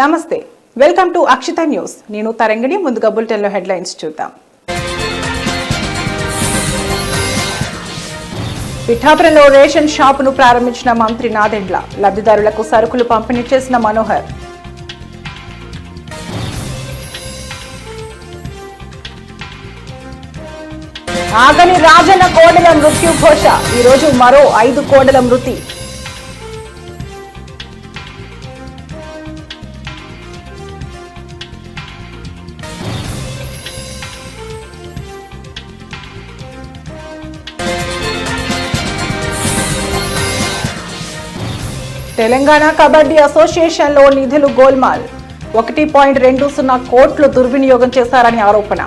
నమస్తే, welcome to Akshita news. నేను తరంగిణి. ముందుగా బులెటిన్లో హెడ్లైన్స్ చూద్దాం. పిఠాపురంలో రేషన్ షాపును ప్రారంభించిన మంత్రి నాదెండ్ల. లబ్ధిదారులకు సరుకులు పంపిణీ చేసిన మనోహర్. ఆగని రాజన్న కోడెల మృత్యు ఘోష. ఈరోజు మరో 5 కోడెల మృతి. తెలంగాణ కబడ్డీ అసోసియేషన్లో నిధులు గోల్మాల్. 1.20 కోట్లు దుర్వినియోగం చేశారని ఆరోపణ.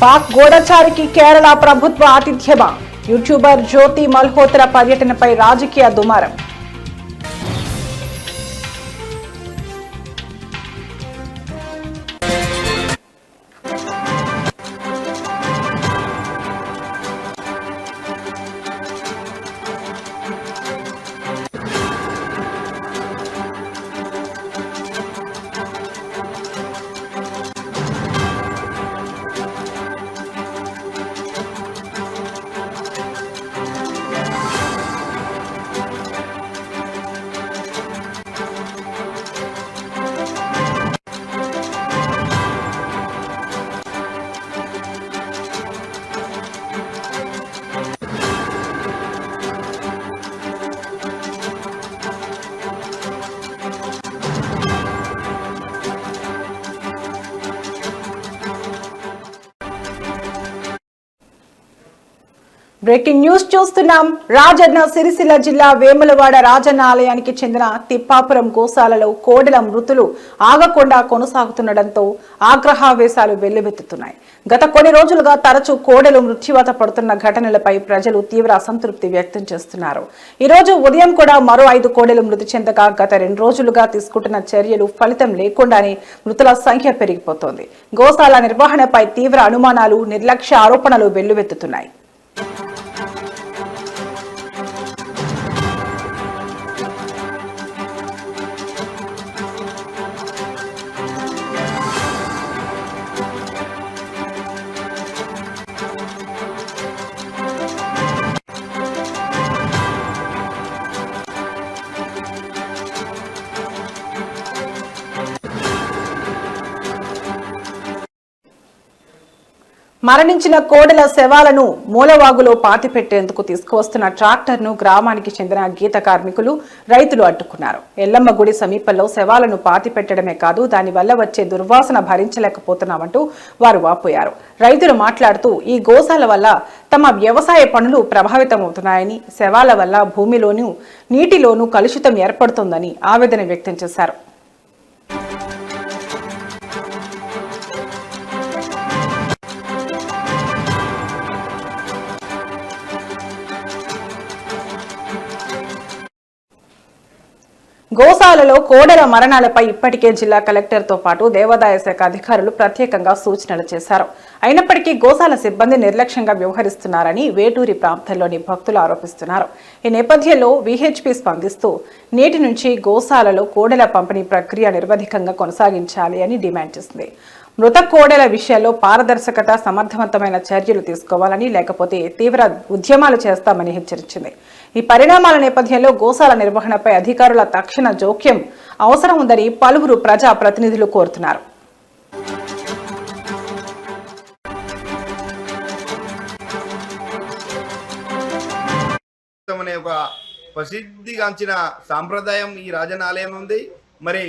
పాక్ గూఢచారికి కేరళ ప్రభుత్వ ఆతిథ్యమా. యూట్యూబర్ జ్యోతి మల్హోత్రా పర్యటనపై రాజకీయ దుమారం. బ్రేకింగ్ న్యూస్ చూస్తున్నాం. రాజన్న సిరిసిల్ల జిల్లా వేములవాడ రాజన్న ఆలయానికి చెందిన తిప్పాపురం గోశాలలో కోడెల మృతులు ఆగకుండా కొనసాగుతుండటంతో ఆగ్రహావేశాలు వెల్లువెత్తుతున్నాయి. గత కొన్ని రోజులుగా తరచూ కోడెలు మృత్యువాత పడుతున్న ఘటనలపై ప్రజలు తీవ్ర అసంతృప్తి వ్యక్తం చేస్తున్నారు. ఈ రోజు ఉదయం కూడా మరో 5 కోడెలు మృతి చెందగా గత 2 రోజులుగా తీసుకుంటున్న చర్యలు ఫలితం లేకుండానే మృతుల సంఖ్య పెరిగిపోతోంది. గోశాల నిర్వహణపై తీవ్ర అనుమానాలు, నిర్లక్ష్య ఆరోపణలు వెల్లువెత్తుతున్నాయి. మరణించిన కోడెల శవాలను మూలవాగులో పాతిపెట్టేందుకు తీసుకువస్తున్న ట్రాక్టర్ను గ్రామానికి చెందిన గీత కార్మికులు, రైతులు అడ్డుకున్నారు. ఎల్లమ్మ గుడి సమీపంలో శవాలను పాతిపెట్టడమే కాదు, దానివల్ల వచ్చే దుర్వాసన భరించలేకపోతున్నామంటూ వారు వాపోయారు. రైతులు మాట్లాడుతూ ఈ గోశాల వల్ల తమ వ్యవసాయ పనులు ప్రభావితమవుతున్నాయని, శవాల వల్ల భూమిలోనూ నీటిలోనూ కలుషితం ఏర్పడుతోందని ఆవేదన వ్యక్తం చేశారు. గోశాలలో కోడెల మరణాలపై ఇప్పటికే జిల్లా కలెక్టర్తో పాటు దేవాదాయ శాఖ అధికారులు ప్రత్యేకంగా సూచనలు చేశారు. అయినప్పటికీ గోశాల సిబ్బంది నిర్లక్ష్యంగా వ్యవహరిస్తున్నారని వేటూరి ప్రాంతంలోని భక్తులు ఆరోపిస్తున్నారు. ఈ నేపథ్యంలో విహెచ్పి స్పందిస్తూ నేటి నుంచి గోశాలలో కోడెల పంపిణీ ప్రక్రియ నిర్వధికంగా కొనసాగించాలి అని డిమాండ్ చేసింది. మృత కోడెల విషయాల్లో పారదర్శకత, సమర్థవంతమైన చర్యలు తీసుకోవాలని, లేకపోతే తీవ్ర ఉద్యమాలు చేస్తామని హెచ్చరించింది. ఈ పరిణామాల నేపథ్యంలో గోశాల నిర్వహణపై అధికారుల తక్షణ జోక్యం అవసరం ఉందని పలువురు ప్రజా ప్రతినిధులు కోరుతున్నారు. ప్రసిద్ధిగాంచిన సాంప్రదాయం ఈ రాజన్న ఆలయం ఉంది. మరి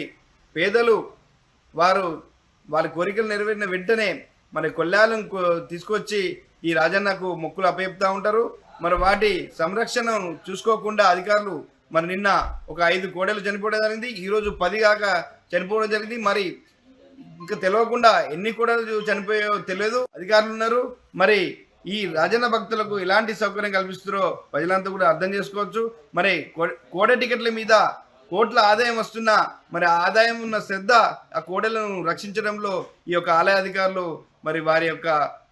పేదలు వారి కోరికలు నెరవేరిన వెంటనే మరి కొల్లాలను తీసుకొచ్చి ఈ రాజన్నకు మొక్కులు అప్పచెప్తా ఉంటారు. మరి వాటి సంరక్షణను చూసుకోకుండా అధికారులు మరి నిన్న ఒక 5 కోడలు చనిపోవడం జరిగింది. ఈరోజు 10 కాక చనిపోవడం జరిగింది. మరి ఇంకా తెలియకుండా ఎన్ని కోడలు చనిపోయాయో తెలియదు. అధికారులు ఉన్నారు. మరి ఈ రాజన్న భక్తులకు ఎలాంటి సౌకర్యం కల్పిస్తారో ప్రజలంతా కూడా అర్థం చేసుకోవచ్చు. మరి కోడ టికెట్ల మీద కోట్ల ఆదాయం వస్తున్నా మరి ఆదాయం ఉన్న శ్రద్ధ ఆ కోడలను రక్షించడంలో ఈ యొక్క ఆలయ అధికారులు మరి వారి యొక్క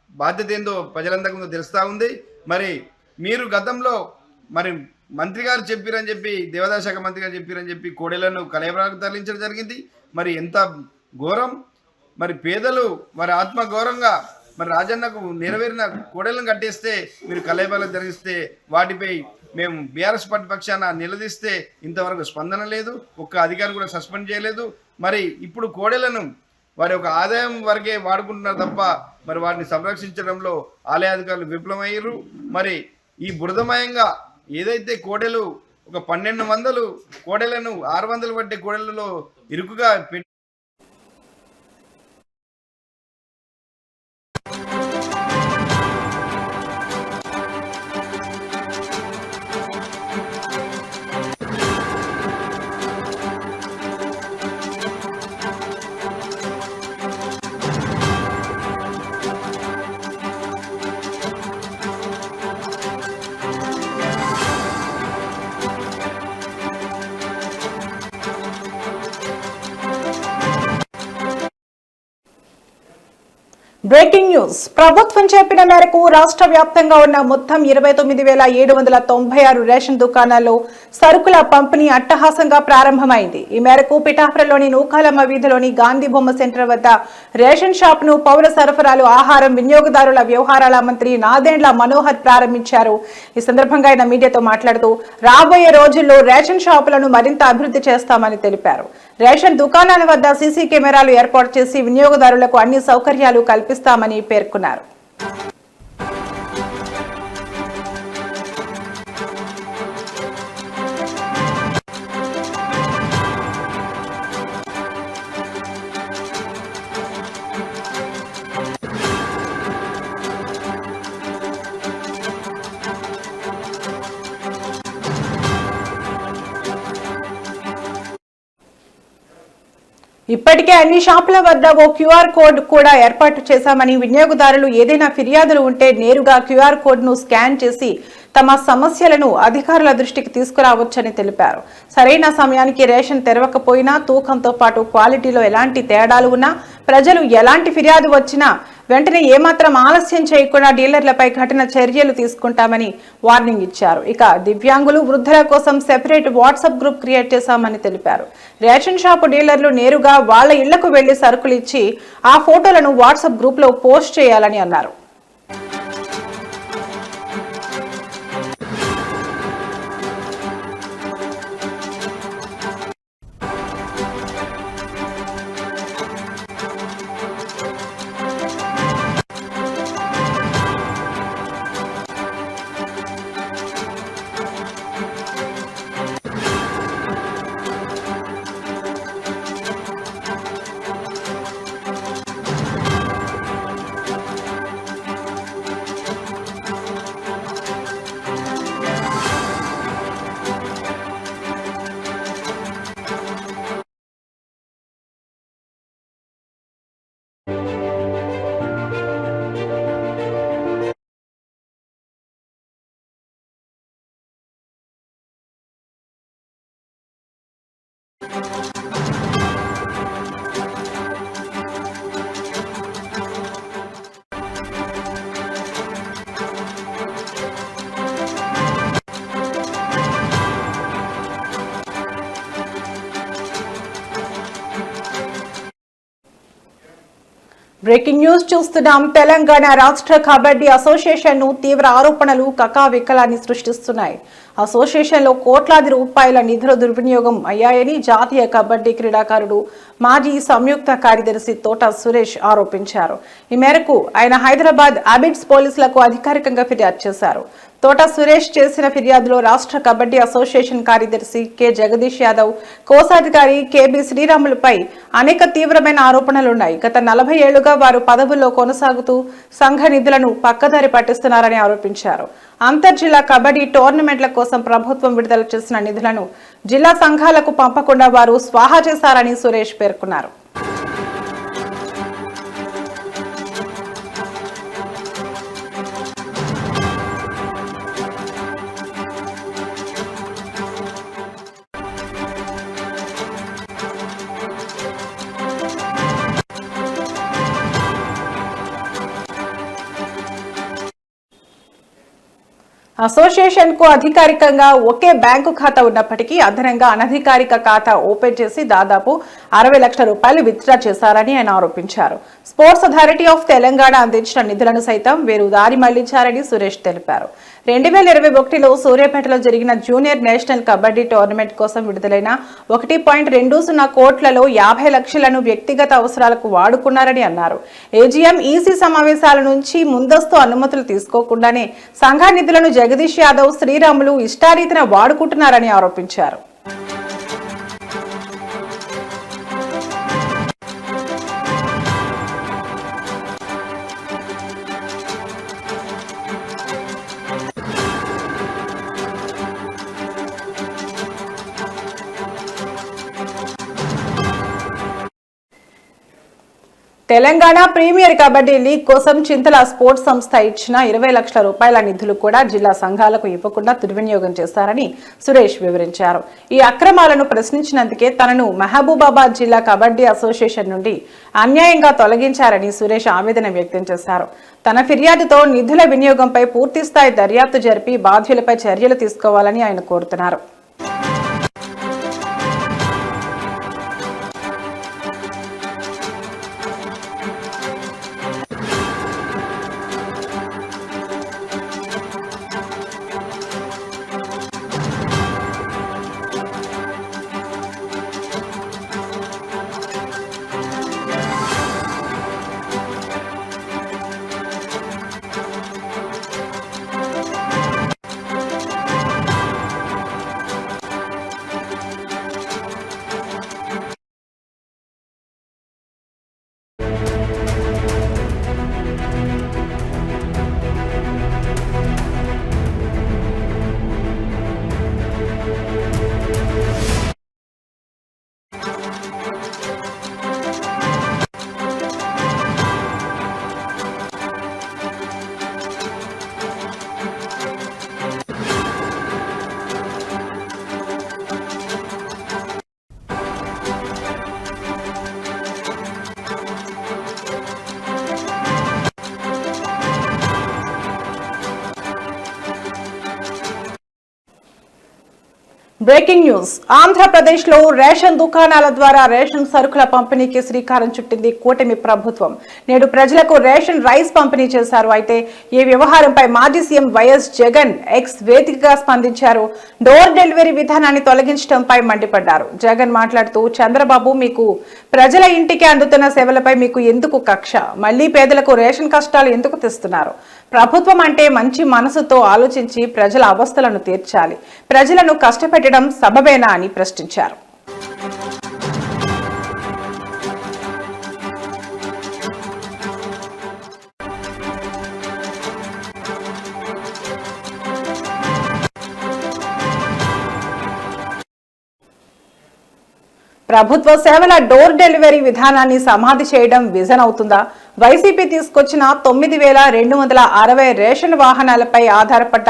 బాధ్యత ఏందో ప్రజలందరికీ ముందు తెలుస్తూ ఉంది. మరి మీరు గతంలో మరి మంత్రి గారు చెప్పారని చెప్పి, దేవాదాయ శాఖ మంత్రి గారు చెప్పారని చెప్పి కోడెలను కలయబరాలకు తరలించడం జరిగింది. మరి ఎంత ఘోరం! మరి పేదలు మరి ఆత్మ గౌరవంగా మరి రాజన్నకు నెరవేరిన కోడెలను కట్టేస్తే మీరు కలయబరాలకు జరిగిస్తే వాటిపై మేము బీఆర్ఎస్ పార్టీ పక్షాన నిలదీస్తే ఇంతవరకు స్పందన లేదు. ఒక్క అధికారి కూడా సస్పెండ్ చేయలేదు. మరి ఇప్పుడు కోడెలను వారి యొక్క ఆదాయం వరకే వాడుకుంటున్నారు తప్ప మరి వాటిని సంరక్షించడంలో ఆలయ అధికారులు విఫలమయ్యారు. మరి ఈ బురదమయంగా ఏదైతే కోడెలు ఒక 1200 కోడెలను 600 పట్టే కోడెలలో ఇరుకుగా పెట్టి బ్రేకింగ్ న్యూస్. ప్రభుత్వం చెప్పిన మేరకు రాష్ట్ర వ్యాప్తంగా ఉన్న మొత్తం 29,796 రేషన్ దుకాణాల్లో సరుకుల పంపిణీ అట్టహాసంగా ప్రారంభమైంది. ఈ మేరకు పిఠాపురంలోని నూకాలమ్మ వీధిలోని గాంధీ బొమ్మ సెంటర్ వద్ద రేషన్ షాప్ ను పౌర సరఫరాలు, ఆహారం, వినియోగదారుల వ్యవహారాల మంత్రి నాదెండ్ల మనోహర్ ప్రారంభించారు. ఈ సందర్భంగా ఆయన మీడియాతో మాట్లాడుతూ రాబోయే రోజుల్లో రేషన్ షాపులను మరింత అభివృద్ధి చేస్తామని తెలిపారు. రేషన్ దుకాణాల వద్ద సీసీ కెమెరాలు ఏర్పాటు చేసి వినియోగదారులకు అన్ని సౌకర్యాలు కల్పిస్తామని పేర్కొన్నారు. ఇప్పటికే అన్ని షాపుల వద్ద ఓ క్యూఆర్ కోడ్ కూడా ఏర్పాటు చేశామని, వినియోగదారులు ఏదైనా ఫిర్యాదులు ఉంటే నేరుగా క్యూఆర్ కోడ్ ను స్కాన్ చేసి తమ సమస్యలను అధికారుల దృష్టికి తీసుకురావచ్చని తెలిపారు. సరైన సమయానికి రేషన్ తెరవకపోయినా, తూకంతో పాటు క్వాలిటీలో ఎలాంటి తేడాలు ఉన్నా, ప్రజలు ఎలాంటి ఫిర్యాదు వచ్చినా వెంటనే ఏమాత్రం ఆలస్యం చేయకుండా డీలర్లపై కఠిన చర్యలు తీసుకుంటామని వార్నింగ్ ఇచ్చారు. ఇక దివ్యాంగులు, వృద్ధుల కోసం సెపరేట్ వాట్సాప్ గ్రూప్ క్రియేట్ చేశామని తెలిపారు. రేషన్ షాపు డీలర్లు నేరుగా వాళ్ల ఇళ్లకు వెళ్లి సరుకులు ఇచ్చి ఆ ఫోటోలను వాట్సాప్ గ్రూప్ లో పోస్ట్ చేయాలని అన్నారు. బ్రేకింగ్ న్యూస్ చూస్తున్నాం. తెలంగాణ రాష్ట్ర కబడ్డీ అసోసియేషన్ ను తీవ్ర ఆరోపణలు కకావికలాన్ని సృష్టిస్తున్నాయి. అసోసియేషన్ లో కోట్లాది రూపాయల నిధుల దుర్వినియోగం అయ్యాయని జాతీయ కబడ్డీ క్రీడాకారుడు, మాజీ సంయుక్త కార్యదర్శి తోట సురేష్ ఆరోపించారు. ఈ మేరకు ఆయన హైదరాబాద్ అబిడ్స్ పోలీసులకు అధికారికంగా ఫిర్యాదు చేశారు. తోట సురేష్ చేసిన ఫిర్యాదులో రాష్ట్ర కబడ్డీ అసోసియేషన్ కార్యదర్శి కె జగదీష్ యాదవ్, కోశాధికారి కెబి శ్రీరాములపై అనేక తీవ్రమైన ఆరోపణలున్నాయి. గత 40 ఏళ్లుగా వారు పదవుల్లో కొనసాగుతూ సంఘ నిధులను పక్కదారి పట్టిస్తున్నారని ఆరోపించారు. అంతర్జిల్లా కబడ్డీ టోర్నమెంట్ల కోసం ప్రభుత్వం విడుదల చేసిన నిధులను జిల్లా సంఘాలకు పంపకుండా వారు స్వాహా చేశారని సురేష్ పేర్కొన్నారు. అసోసియేషన్ కు అధికారికంగా ఒకే బ్యాంకు ఖాతా ఉన్నప్పటికీ అదనంగా అనధికారిక ఖాతా ఓపెన్ చేసి దాదాపు 60 లక్షల రూపాయలు విత్డ్రా చేశారని ఆయన ఆరోపించారు. స్పోర్ట్స్ అథారిటీ ఆఫ్ తెలంగాణ అందించిన నిధులను సైతం వీరు దారి మళ్లించారని సురేష్ తెలిపారు. 2021లో సూర్యాపేటలో జరిగిన జూనియర్ నేషనల్ కబడ్డీ టోర్నమెంట్ కోసం విడుదలైన 1.20 కోట్లలో 50 లక్షలను వ్యక్తిగత అవసరాలకు వాడుకున్నారని అన్నారు. ఏజీఎం ఈసీ సమావేశాల నుంచి ముందస్తు అనుమతులు తీసుకోకుండానే సంఘ నిధులను జగదీష్ యాదవ్, శ్రీరాములు ఇష్టారీతిన వాడుకుంటున్నారని ఆరోపించారు. తెలంగాణ ప్రీమియర్ కబడ్డీ లీగ్ కోసం చింతల స్పోర్ట్స్ సంస్థ ఇచ్చిన 20 లక్షల రూపాయల నిధులు కూడా జిల్లా సంఘాలకు ఇవ్వకుండా దుర్వినియోగం చేశారని సురేష్ వివరించారు. ఈ అక్రమాలను ప్రశ్నించినందుకే తనను మహబూబాబాద్ జిల్లా కబడ్డీ అసోసియేషన్ నుండి అన్యాయంగా తొలగించారని సురేష్ ఆవేదన వ్యక్తం చేశారు. తన ఫిర్యాదుతో నిధుల వినియోగంపై పూర్తిస్థాయి దర్యాప్తు జరిపి బాధ్యులపై చర్యలు తీసుకోవాలని ఆయన కోరుతున్నారు. Breaking news. ఆంధ్రప్రదేశ్ లో రేషన్ దుకాణాల ద్వారా రేషన్ సరుకుల పంపిణీకి శ్రీకారం చుట్టింది కూటమి ప్రభుత్వం. నేడు ప్రజలకు రేషన్ రైస్ పంపిణీ చేశారు. అయితే ఈ వ్యవహారంపై మాజీ సీఎం వైఎస్ జగన్ ఎక్స్ వేదికగా స్పందించారు. డోర్ డెలివరీ విధానాన్ని తొలగించడంపై మండిపడ్డారు. జగన్ మాట్లాడుతూ, చంద్రబాబు, మీకు ప్రజల ఇంటికి అందుతున్న సేవలపై మీకు ఎందుకు కక్ష? మళ్లీ పేదలకు రేషన్ కష్టాలు ఎందుకు తెస్తున్నారు? ప్రభుత్వం అంటే మంచి మనసుతో ఆలోచించి ప్రజల అవస్థలను తీర్చాలి. ప్రజలను కష్టపెట్టడం సబబేనా అని ప్రశ్నించారు. ప్రభుత్వ సేవల డోర్ డెలివరీ విధానాన్ని సమాధి చేయడం విజన్ అవుతుందా? వైసీపీ తీసుకొచ్చిన 9,260 రేషన్ వాహనాలపై ఆధారపడ్డ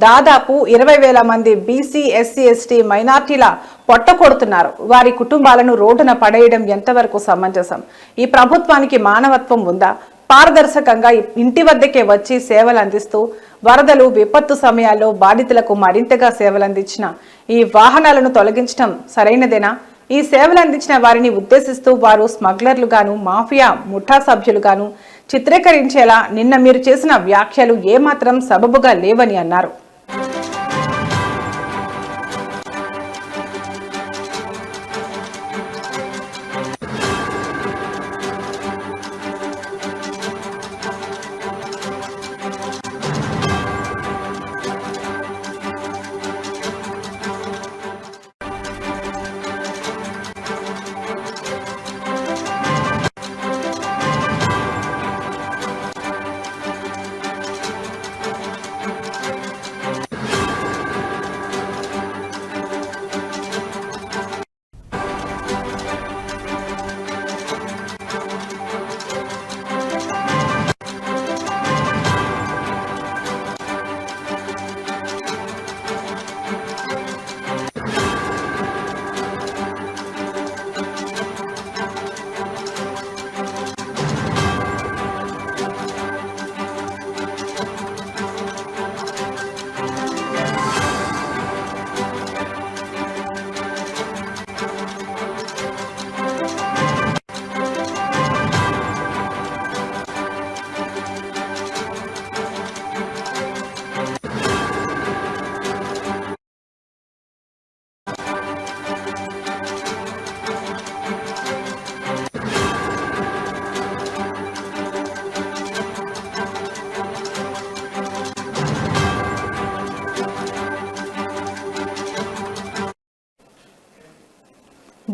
దాదాపు 20,000 మంది బీసీ, ఎస్సీ, ఎస్టీ, మైనార్టీల పొట్ట కొడుతున్నారు. వారి కుటుంబాలను రోడ్డున పడేయడం ఎంతవరకు సమంజసం? ఈ ప్రభుత్వానికి మానవత్వం ఉందా? పారదర్శకంగా ఇంటి వద్దకే వచ్చి సేవలు అందిస్తూ వరదలు, విపత్తు సమయాల్లో బాధితులకు మరింతగా సేవలందించిన ఈ వాహనాలను తొలగించడం సరైనదేనా? ఈ సేవలు అందించిన వారిని ఉద్దేశిస్తూ వారు స్మగ్లర్లుగాను, మాఫియా ముఠా సభ్యులుగాను చిత్రీకరించేలా నిన్న మీరు చేసిన వ్యాఖ్యలు ఏమాత్రం సబబుగా లేవని అన్నారు.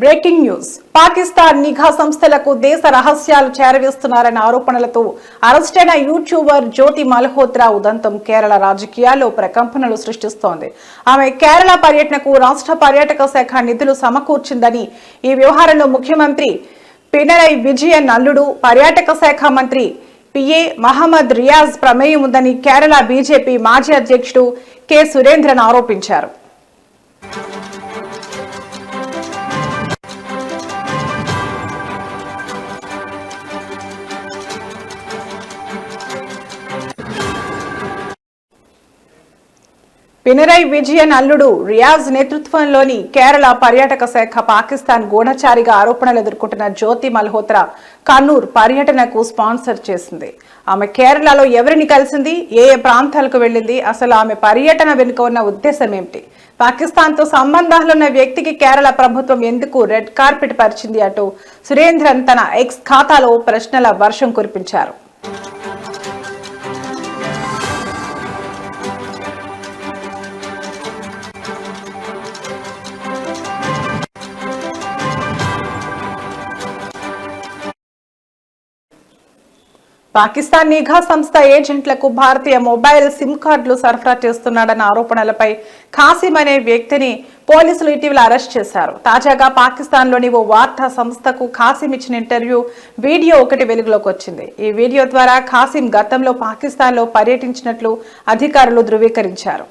Breaking news. పాకిస్తాన్ నిఘా సంస్థలకు దేశ రహస్యాలు చేరవేస్తున్నారన్న ఆరోపణలతో అరెస్టైన యూట్యూబర్ జ్యోతి మల్హోత్రా ఉదంతం కేరళ రాజకీయాల్లో ప్రకంపనలు సృష్టిస్తోంది. ఆమె కేరళ పర్యటనకు రాష్ట్ర పర్యాటక శాఖ నిధులు సమకూర్చిందని, ఈ వ్యవహారంలో ముఖ్యమంత్రి పినరయి విజయన్ అల్లుడు పర్యాటక శాఖ మంత్రి పిఏ మహమ్మద్ రియాజ్ ప్రమేయం ఉందని కేరళ బీజేపీ మాజీ అధ్యక్షుడు కె సురేంద్రన్ ఆరోపించారు. పినరయి విజయన్ అల్లుడు రియాజ్ నేతృత్వంలోని కేరళ పర్యాటక శాఖ పాకిస్తాన్ గూఢచారిగా ఆరోపణలు ఎదుర్కొంటున్న జ్యోతి మల్హోత్రా కన్నూర్ పర్యటనకు స్పాన్సర్ చేసింది. ఆమె కేరళలో ఎవరిని కలిసింది, ఏ ప్రాంతాలకు వెళ్లింది, అసలు ఆమె పర్యటన వెనుక ఉన్న ఉద్దేశం ఏమిటి, పాకిస్తాన్తో సంబంధాలున్న వ్యక్తికి కేరళ ప్రభుత్వం ఎందుకు రెడ్ కార్పెట్ పరిచింది అంటూ సురేంద్రన్ తన ఎక్స్ ఖాతాలో ప్రశ్నల వర్షం కురిపించారు. పాకిస్తాన్ నిఘా సంస్థ ఏజెంట్లకు భారతీయ మొబైల్ సిమ్ కార్డులు సరఫరా చేస్తున్నాడన్న ఆరోపణలపై ఖాసిం అనే వ్యక్తిని పోలీసులు ఇటీవల అరెస్ట్ చేశారు. తాజాగా పాకిస్తాన్లోని ఓ వార్తా సంస్థకు ఖాసిం ఇచ్చిన ఇంటర్వ్యూ వీడియో ఒకటి వెలుగులోకి వచ్చింది. ఈ వీడియో ద్వారా ఖాసిం గతంలో పాకిస్తాన్లో పర్యటించినట్లు అధికారులు ధృవీకరించారు.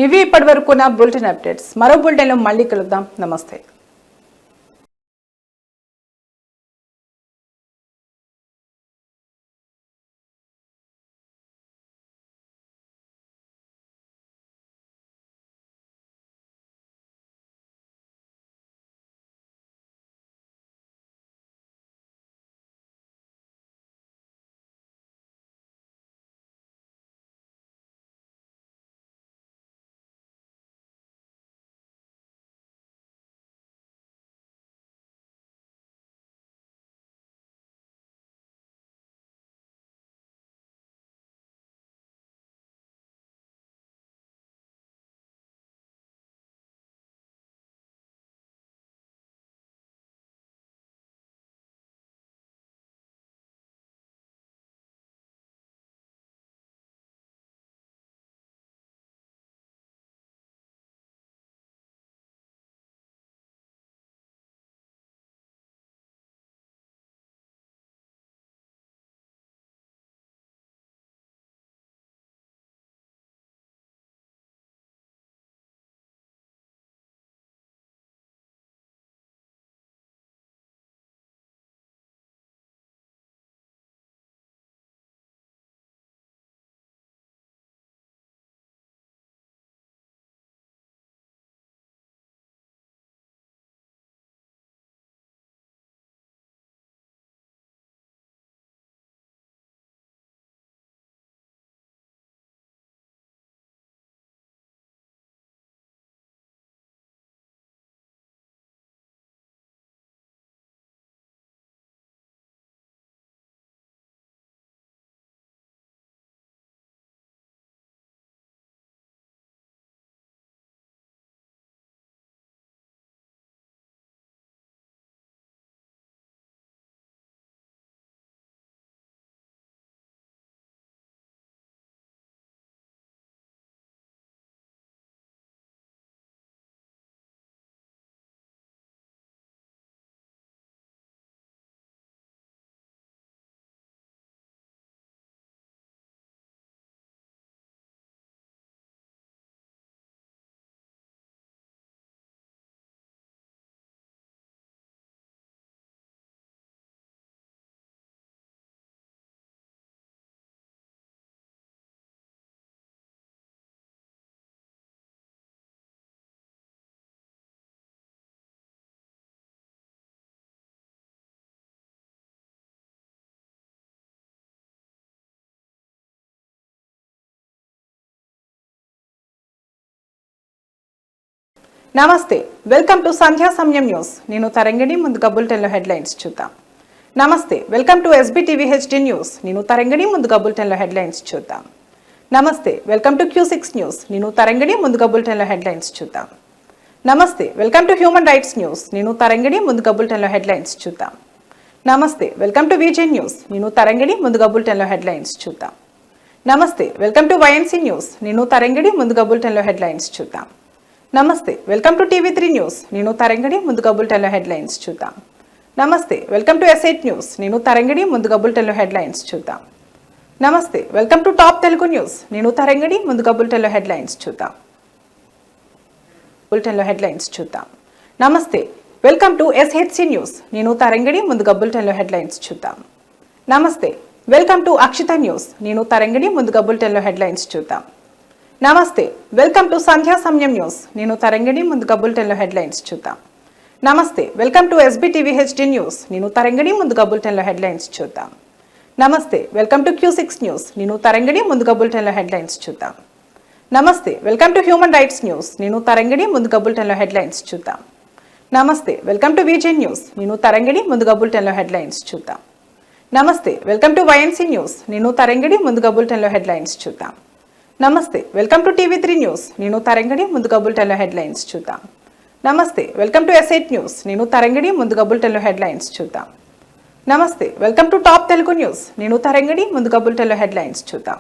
ఇవి ఇప్పటివరకు నా బులెటిన్ అప్డేట్స్. మరో బులెటిన్లో మళ్ళీ కలుద్దాం. నమస్తే. నమస్తే, వెల్కమ్ టు సంధ్యా సమయం న్యూస్. నేను తరంగిణి. ముందుగా బులెటిన్లో హెడ్లైన్స్ చూద్దాం. నమస్తే, వెల్కమ్ టు SBTV-HD న్యూస్. నేను తరంగిణి. ముందుగా బులెటిన్లో హెడ్లైన్స్ చూద్దాం. నమస్తే, వెల్కమ్ టు Q6 న్యూస్. నేను తరంగిణి. ముందుగా బులెటిన్లో హెడ్లైన్స్ చూద్దాం. నమస్తే, welcome to human rights news. నేను తరంగిణి. ముందుగా బులెటిన్లో హెడ్లైన్స్ చూద్దాం. నమస్తే, వెల్కమ్ టు VJ న్యూస్. నేను తరంగిణి. ముందుగా బులెటిన్లో హెడ్లైన్స్ చూద్దాం. నమస్తే, వెల్కమ్ టు YNC న్యూస్. నేను తరంగిణి. ముందుగా బులెటిన్లో హెడ్లైన్స్ చూద్దాం. నమస్తే, వెల్కమ్ టు TV3 న్యూస్. నేను తరంగిణి. ముందుగా బులెటిన్లో హెడ్లైన్స్ చూద్దాం. నమస్తే, వెల్కమ్ టు S8 న్యూస్. నేను తరంగిణి. ముందుగా బులెటిన్లో హెడ్లైన్స్ చూద్దాం. నమస్తే, welcome to top Telugu news. నేను తరంగిణి. ముందుగా బులెటిన్లో హెడ్లైన్స్ చూద్దాం. బులెటిన్లో హెడ్లైన్స్ చూద్దాం. నమస్తే, వెల్కమ్ టు SHC న్యూస్. నేను తరంగిణి. ముందుగా బులెటిన్లో హెడ్లైన్స్ చూద్దాం. నమస్తే, వెల్కమ్ టు అక్షిత న్యూస్. నేను తరంగిణి. ముందుగా బులెటిన్లో హెడ్లైన్స్ చూద్దాం. నమస్తే, వెల్కమ్ టు సంధ్యా సమయం న్యూస్. నేను తరంగిణి. ముందుగా బులెటిన్లో హెడ్లైన్స్ చూద్దాం. నమస్తే, వెల్కమ్ టు SBTV-HD న్యూస్. నేను తరంగిణి. ముందుగా బులెటిన్లో హెడ్లైన్స్ చూద్దాం. నమస్తే, వెల్కమ్ టు Q6 న్యూస్. నేను తరంగిణి. ముందుగా బులెటిన్లో హెడ్లైన్స్ చూద్దాం. నమస్తే, welcome to human rights news. నేను తరంగిణి. ముందుగా బులెటిన్లో హెడ్లైన్స్ చూద్దాం. నమస్తే, వెల్కమ్ టు VJ న్యూస్. నేను తరంగిణి. ముందుగా బులెటిన్లో హెడ్లైన్స్ చూద్దాం. నమస్తే, వెల్కమ్ టు YNC న్యూస్. నేను తరంగిణి. ముందుగా బులెటిన్లో హెడ్లైన్స్ చూద్దాం. నమస్తే, వెల్కమ్ టు TV3 న్యూస్. నేను తరంగిణి. ముందుగా బులెటిన్లో హెడ్లైన్స్ చూద్దాం. నమస్తే, వెల్కమ్ టు S8 న్యూస్. నేను తరంగిణి. ముందుగా బులెటిన్లో హెడ్లైన్స్ చూద్దాం. నమస్తే, welcome to top Telugu news. నేను తరంగిణి. ముందుగా బులెటిన్లో హెడ్లైన్స్ చూద్దాం.